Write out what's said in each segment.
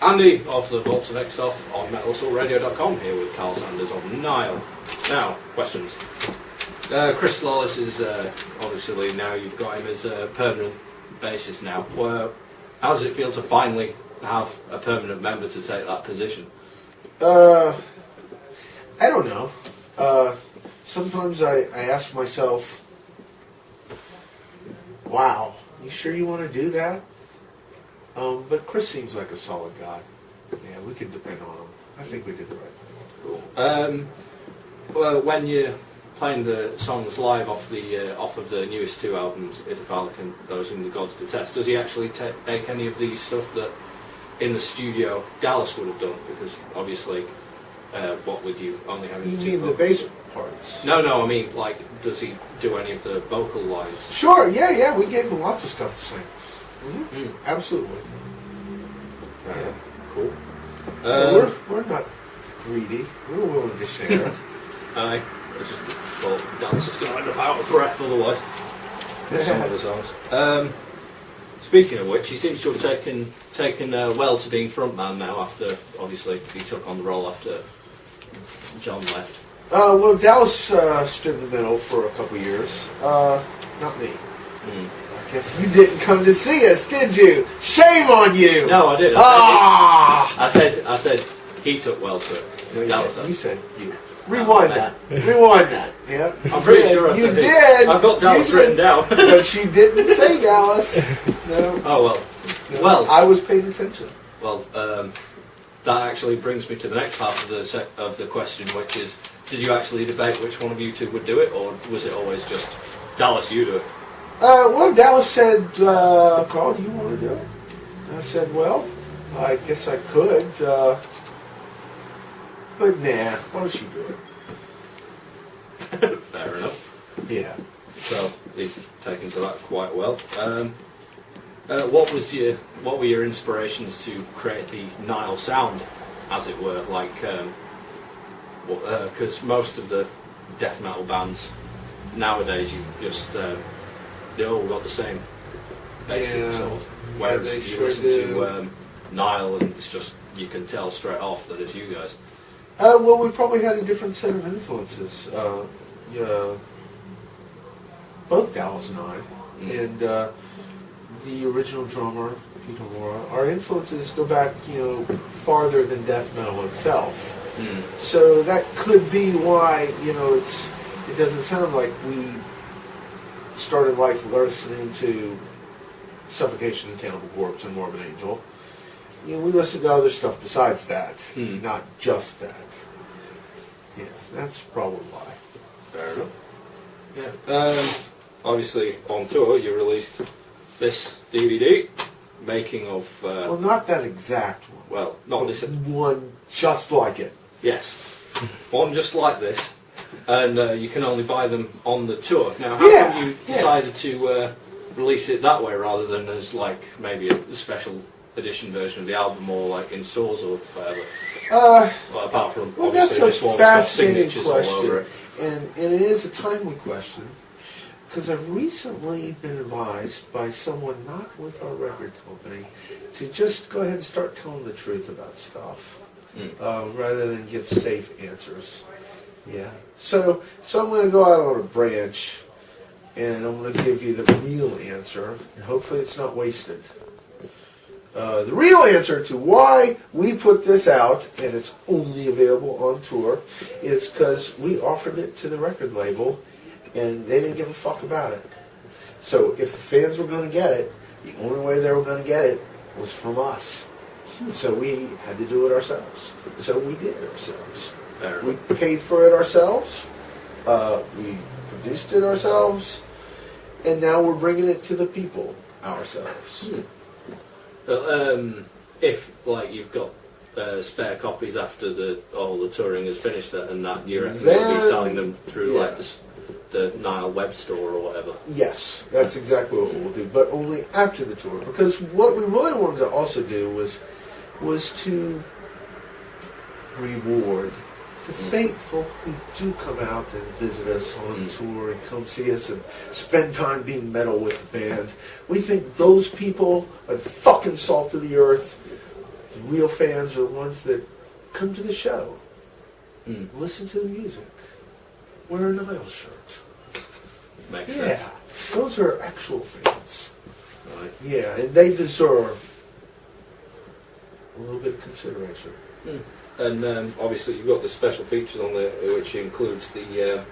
Andy of the Vaults of Exoff on MetalAssaultRadio.com here with Karl Sanders on NILE. Now, questions. Chris Lawless is obviously now you've got him as a permanent bassist now. How does it feel to finally have a permanent member to take that position? I don't know. Sometimes I ask myself, wow, you sure you want to do that? But Chris seems like a solid guy. Yeah, we can depend on him. I think we did the right thing. Cool. Well, when you're playing the songs live off of the newest two albums, If the Father Can, Those Whom the Gods Detest, does he actually take any of the stuff that in the studio Dallas would have done? Because obviously, what with you only having You two mean the vocals. bass parts? No, I mean, like, does he do any of the vocal lines? Sure, yeah, we gave him lots of stuff to sing. Absolutely. Yeah. Cool. We're not greedy. We're willing to share. Aye. Well, Dallas is going to end up out of breath otherwise. Some of the songs. Speaking of which, he seems to have taken well to being frontman now. After obviously he took on the role after John left. Well, Dallas stood in the middle for a couple years. Not me. I guess you didn't come to see us, did you? Shame on you! No, I did. I said he took well to it. No, Dallas you said you. Rewind that. Rewind that. Yep. I'm pretty sure I said you did. I've got Dallas written down. But you didn't say Dallas. No. Oh well. No, Well, I was paying attention. Well, that actually brings me to the next part of the question, which is: did you actually debate which one of you two would do it, or was it always just Dallas, you do it? Well, Dallas said, Karl, do you want to do it? And I said, well, I guess I could, but nah, why don't you do it? Fair enough. Yeah. So he's taken to that quite well. What were your inspirations to create the NILE sound, as it were? Like, because most of the death metal bands nowadays, you've just they all got the same basic sort of. Whereas you listen to NILE, and it's just you can tell straight off that it's you guys. Well, we probably had a different set of influences. Both Dallas and I, and the original drummer, Peter Mora. Our influences go back, farther than death metal itself. So that could be why, it doesn't sound like we started life listening to Suffocation and Cannibal Corpse and Morbid Angel. We listened to other stuff besides that, not just that. Yeah, that's probably why. Fair enough. Yeah. Obviously, on tour, you released this DVD, making of... well, not that exact one. Well, not this... One just like it. Yes. One just like this. And you can only buy them on the tour. Now, how come you decided to release it that way rather than as, like, maybe a special edition version of the album or, like, in stores or whatever? Well, apart from, obviously, this one's got signatures all over it. And it is a timely question, because I've recently been advised by someone not with our record company to just go ahead and start telling the truth about stuff, rather than give safe answers. Yeah. So I'm going to go out on a branch, and I'm going to give you the real answer, and hopefully it's not wasted. The real answer to why we put this out, and it's only available on tour, is because we offered it to the record label, and they didn't give a fuck about it. So if the fans were going to get it, the only way they were going to get it was from us. So we had to do it ourselves. So we did it ourselves. We paid for it ourselves. We produced it ourselves. And now we're bringing it to the people ourselves. If, like, you've got spare copies after all the touring is finished and that, you reckon you'll be selling them through, like, the NILE web store or whatever? Yes, that's exactly what we'll do, but only after the tour. Because what we really wanted to also do was to reward the faithful who do come out and visit us on tour and come see us and spend time being metal with the band. We think those people are the fucking salt of the earth, real fans are the ones that come to the show, listen to the music, wear a NILE shirt. Makes sense. Those are actual fans. Right. Yeah, and they deserve a little bit of consideration. And obviously you've got the special features on there, which includes the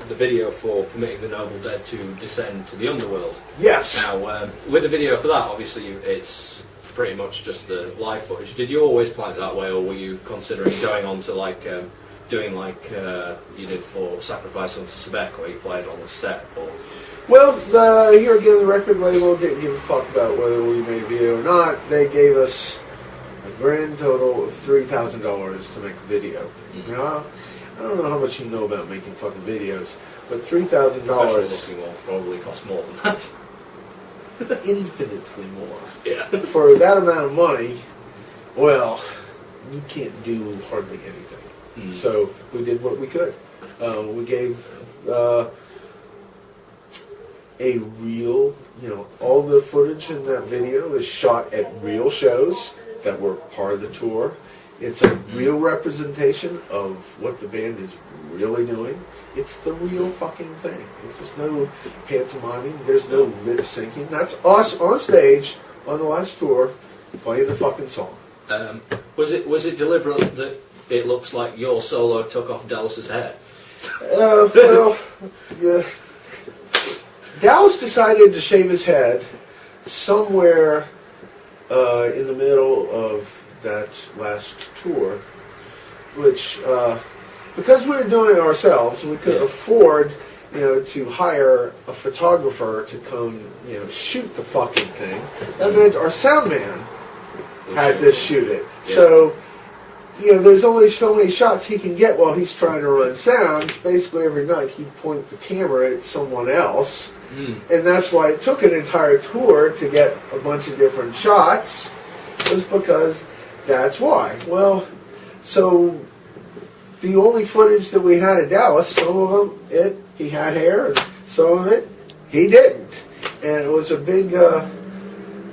video for permitting the noble dead to descend to the underworld. Yes. Now, with the video for that, obviously it's pretty much just the live footage. Did you always plan it that way, or were you considering going on to doing like you did for Sacrifice unto Sebek, where you played on the set? Or well, here again, the record label didn't give a fuck about whether we made a video or not. They gave us a grand total of $3,000 to make a video. Now, I don't know how much you know about making fucking videos, but $3,000 professional will probably cost more than that. Infinitely more. Yeah. For that amount of money, well, you can't do hardly anything. So we did what we could. We gave a real, all the footage in that video is shot at real shows that were part of the tour. It's a real representation of what the band is really doing. It's the real fucking thing. There's no pantomiming. There's no lip syncing. That's us on stage on the last tour playing the fucking song. Was it deliberate that it looks like your solo took off Dallas's hair? Well, yeah. Dallas decided to shave his head somewhere in the middle of that last tour, which because we were doing it ourselves, we couldn't afford, to hire a photographer to come, shoot the fucking thing. That meant our sound man had to shoot it. Yeah. So, there's only so many shots he can get while he's trying to run sound. Basically, every night he'd point the camera at someone else, and that's why it took an entire tour to get a bunch of different shots. Was because that's why. Well, so the only footage that we had of Dallas, some of them, he had hair, and some of it, he didn't. And it was a big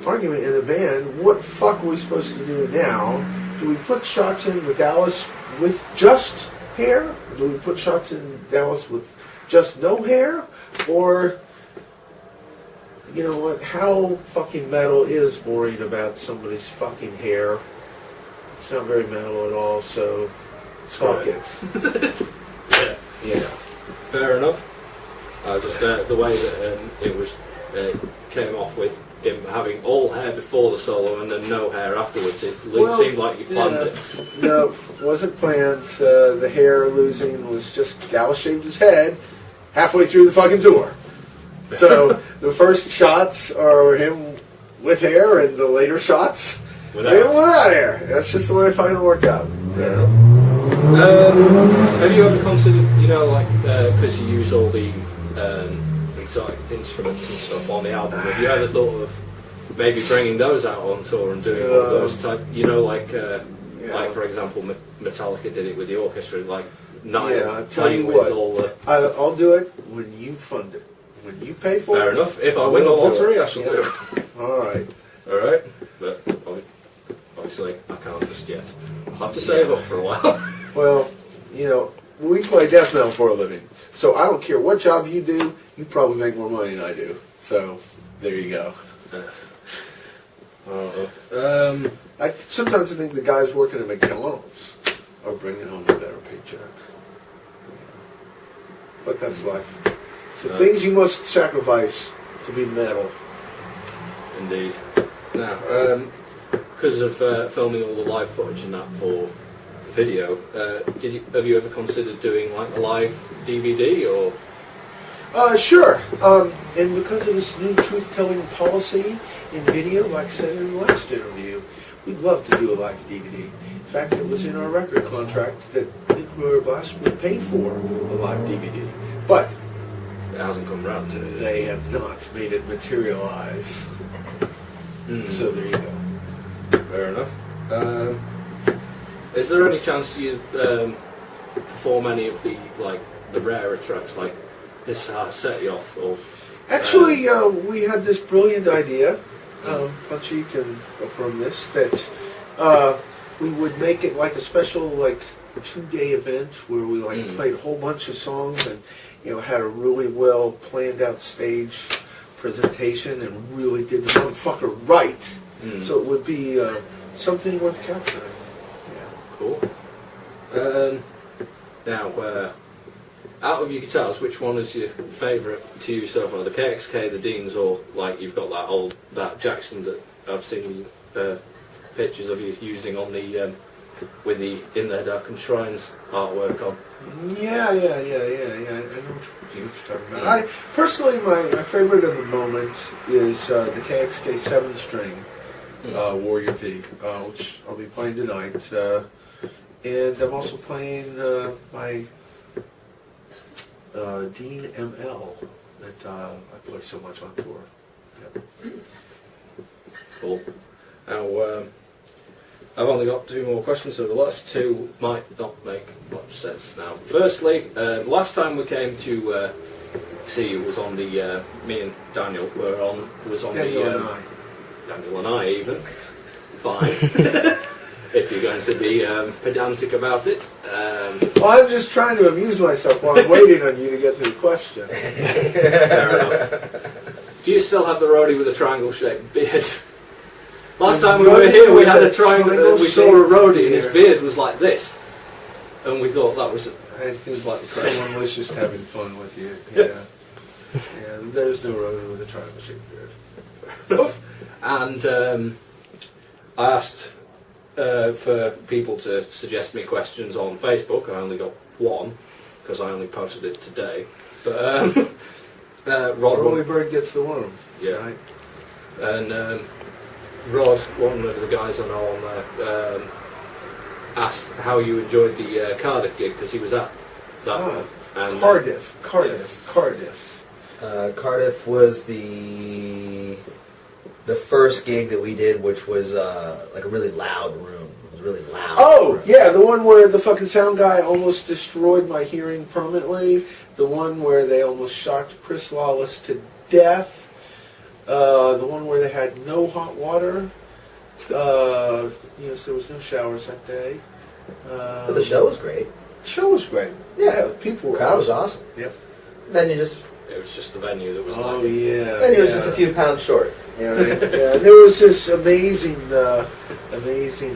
argument in the band. What the fuck are we supposed to do now? Do we put shots in with Dallas with just hair? Do we put shots in Dallas with just no hair? Or, you know what, how fucking metal is worried about somebody's fucking hair? It's not very metal at all, so fuck it. Yeah. Fair enough. Just the way that it was came off with him having all hair before the solo and then no hair afterwards. It seemed like you planned it. No, wasn't planned. The hair losing was just Dallas shaved his head halfway through the fucking tour. So the first shots are him with hair, and the later shots are him without hair. That's just the way it fucking worked out. Yeah. Have you ever considered, because you use all the exotic instruments and stuff on the album, have you ever thought of maybe bringing those out on tour and doing all those type, like for example, Metallica did it with the orchestra, like NILE, playing with all the... I'll do it when you fund it. When you pay for it. Fair enough. If I win the lottery, I shall do it. Alright. Alright. But obviously, I can't just yet. I'll have to save up for a while. Well, we play death metal for a living. So I don't care what job you do, you probably make more money than I do. So, there you go. Sometimes I think the guys working at McDonald's are bringing home a better paycheck. But that's life. So things you must sacrifice to be metal. Indeed. Now, because of filming all the live footage and that for video, have you ever considered doing like a live DVD or? Sure. And because of this new truth-telling policy in video, like I said in the last interview, we'd love to do a live DVD. In fact, it was in our record contract that Nuclear Blast would pay for a live DVD. But it hasn't come round to it. They have not made it materialize. So there you go. Fair enough. Is there any chance you perform any of the rarer tracks like this Set You Off? Or, actually, we had this brilliant idea, Punchy can affirm this, that we would make it like a special, like, 2-day event where we played a whole bunch of songs and had a really well planned out stage presentation and really did the motherfucker right. So it would be something worth capturing. Yeah. Cool. Now, out of your guitars, which one is your favourite to you so far? The KXK, the Deans, or like you've got that Jackson that I've seen pictures of you using on the with the In Their Darkened Shrines artwork on. Yeah. I know what you're talking about. Personally, my favorite of the moment is the KXK 7-string Warrior V, which I'll be playing tonight. And I'm also playing my Dean ML that I play so much on tour. Yep. Cool. Now, I've only got 2 more questions, so the last 2 might not make much sense now. Firstly, last time we came to see you was on the me and Daniel was on Daniel the and I. Daniel and I even. Fine. If you're going to be pedantic about it. Well, I'm just trying to amuse myself while I'm waiting on you to get to the question. Fair enough. Do you still have the roadie with a triangle-shaped beard? Last time we were here, we had a triangle. We saw a roadie, and his beard was like this, and we thought that was. I think someone was just having fun with you. Yeah. There's no roadie with a triangle-shaped beard. Fair enough. And I asked for people to suggest me questions on Facebook. I only got 1 because I only posted it today. But Rod, early bird gets the worm. Yeah. Right? And Rod, one of the guys I know on there, asked how you enjoyed the Cardiff gig because he was at that one. And, Cardiff. Yes. Cardiff was the first gig that we did, which was like a really loud room. It was really loud. Oh, yeah, the one where the fucking sound guy almost destroyed my hearing permanently. The one where they almost shocked Chris Lawless to death. The one where they had no hot water. Yes, there was no showers that day. But the show was great. The show was great. Yeah, people were The crowd was awesome. Yep. Venue just... It was just the venue that was yeah. Venue was just a few pounds short. You know what I mean? Yeah, there was this amazing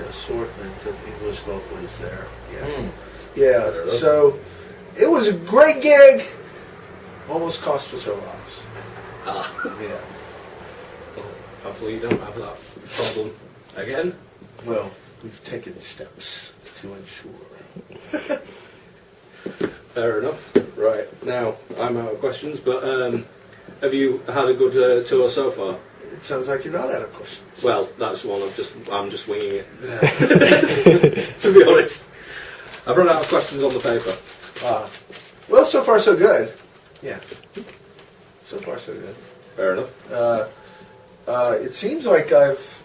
assortment of English locals there. Yeah. Yeah, so it was a great gig. Almost cost us our lives. Yeah. Well, hopefully you don't have that problem again. Well, we've taken steps to ensure. Fair enough. Right, now I'm out of questions, but have you had a good tour so far? It sounds like you're not out of questions. Well, that's one I'm just winging it. Yeah. To be honest. I've run out of questions on the paper. Well, so far so good. Yeah. So far so good. Fair enough. It seems like I've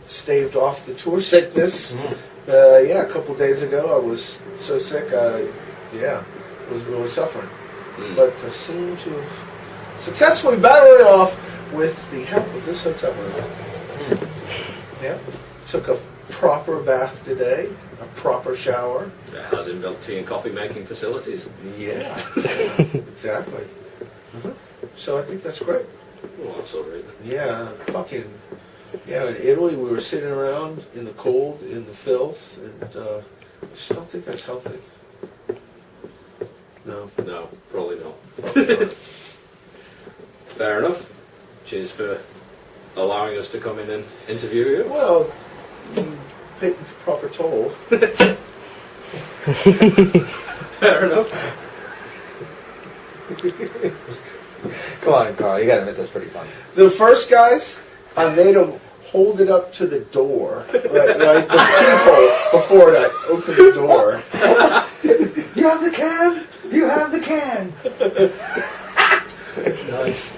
staved off the tour sickness. A couple of days ago I was so sick, was really suffering. But I seem to have successfully battled it off with the help of this hotel room. Yeah. Took a proper bath today, a proper shower. It has inbuilt tea and coffee making facilities. Yeah. Exactly. So I think that's great. Well, that's all right. Yeah, in Italy we were sitting around in the cold, in the filth, and I just don't think that's healthy. No. No, probably not. Probably not. Fair enough. Cheers for allowing us to come in and interview you. Well, you paid the proper toll. Fair enough. Come on, Carl. You gotta admit that's pretty funny. The first guys, I made them hold it up to the door, right, the peephole before I opened the door. You have the can. You have the can. Nice.